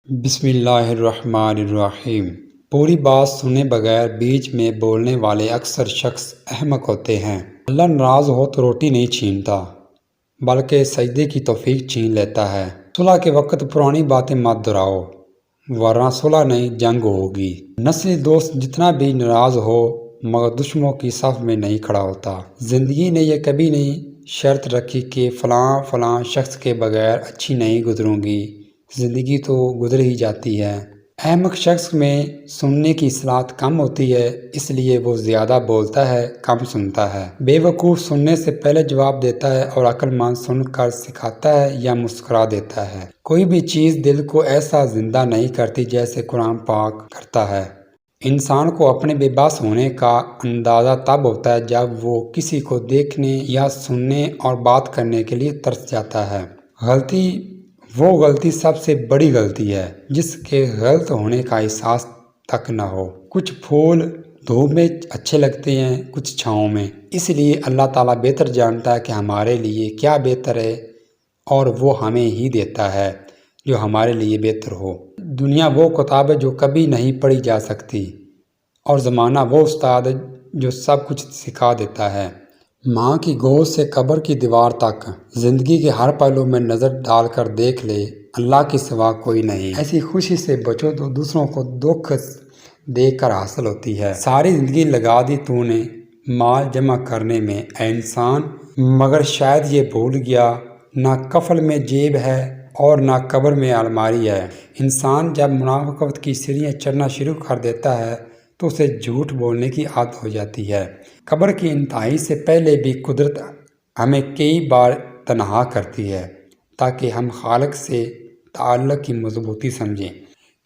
بسم اللہ الرحمن الرحیم۔ پوری بات سنے بغیر بیچ میں بولنے والے اکثر شخص احمق ہوتے ہیں۔ اللہ ناراض ہو تو روٹی نہیں چھینتا بلکہ سجدے کی توفیق چھین لیتا ہے۔ صلح کے وقت پرانی باتیں مت دہراؤ ورنہ صلح نہیں جنگ ہوگی۔ نسلی دوست جتنا بھی ناراض ہو مگر دشمنوں کی صف میں نہیں کھڑا ہوتا۔ زندگی نے یہ کبھی نہیں شرط رکھی کہ فلاں شخص کے بغیر اچھی نہیں گزروں گی، زندگی تو گزر ہی جاتی ہے۔ احمق شخص میں سننے کی صلاحیت کم ہوتی ہے، اس لیے وہ زیادہ بولتا ہے کم سنتا ہے۔ بے وقوف سننے سے پہلے جواب دیتا ہے اور عقل مند سن کر سکھاتا ہے یا مسکرا دیتا ہے۔ کوئی بھی چیز دل کو ایسا زندہ نہیں کرتی جیسے قرآن پاک کرتا ہے۔ انسان کو اپنے بے بس ہونے کا اندازہ تب ہوتا ہے جب وہ کسی کو دیکھنے یا سننے اور بات کرنے کے لیے ترس جاتا ہے۔ وہ غلطی سب سے بڑی غلطی ہے جس کے غلط ہونے کا احساس تک نہ ہو۔ کچھ پھول دھوپ میں اچھے لگتے ہیں، کچھ چھاؤں میں، اس لیے اللہ تعالیٰ بہتر جانتا ہے کہ ہمارے لیے کیا بہتر ہے اور وہ ہمیں ہی دیتا ہے جو ہمارے لیے بہتر ہو۔ دنیا وہ کتاب ہے جو کبھی نہیں پڑھی جا سکتی اور زمانہ وہ استاد ہے جو سب کچھ سکھا دیتا ہے۔ ماں کی گود سے قبر کی دیوار تک، زندگی کے ہر پہلو میں نظر ڈال کر دیکھ لے، اللہ کے سوا کوئی نہیں۔ ایسی خوشی سے بچو تو دوسروں کو دکھ دیکھ کر حاصل ہوتی ہے۔ ساری زندگی لگا دی تو نے مال جمع کرنے میں اے انسان، مگر شاید یہ بھول گیا نہ کفن میں جیب ہے اور نہ قبر میں الماری ہے۔ انسان جب منافقت کی سیڑھیاں چڑھنا شروع کر دیتا ہے تو اسے جھوٹ بولنے کی عادت ہو جاتی ہے۔ قبر کی انتہائی سے پہلے بھی قدرت ہمیں کئی بار تنہا کرتی ہے تاکہ ہم خالق سے تعلق کی مضبوطی سمجھیں۔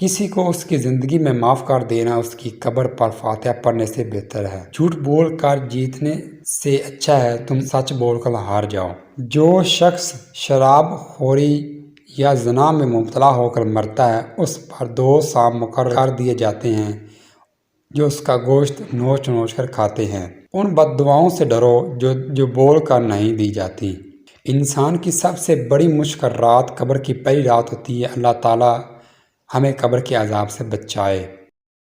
کسی کو اس کی زندگی میں معاف کر دینا اس کی قبر پر فاتحہ پڑھنے سے بہتر ہے۔ جھوٹ بول کر جیتنے سے اچھا ہے تم سچ بول کر ہار جاؤ۔ جو شخص شراب خوری یا زنا میں مبتلا ہو کر مرتا ہے اس پر 2 سام مقرر کر دیے جاتے ہیں جو اس کا گوشت نوچ نوچ کر کھاتے ہیں۔ ان بد دعاؤں سے ڈرو جو بول کر نہیں دی جاتی۔ انسان کی سب سے بڑی مشکل رات قبر کی پہلی رات ہوتی ہے۔ اللہ تعالیٰ ہمیں قبر کے عذاب سے بچائے۔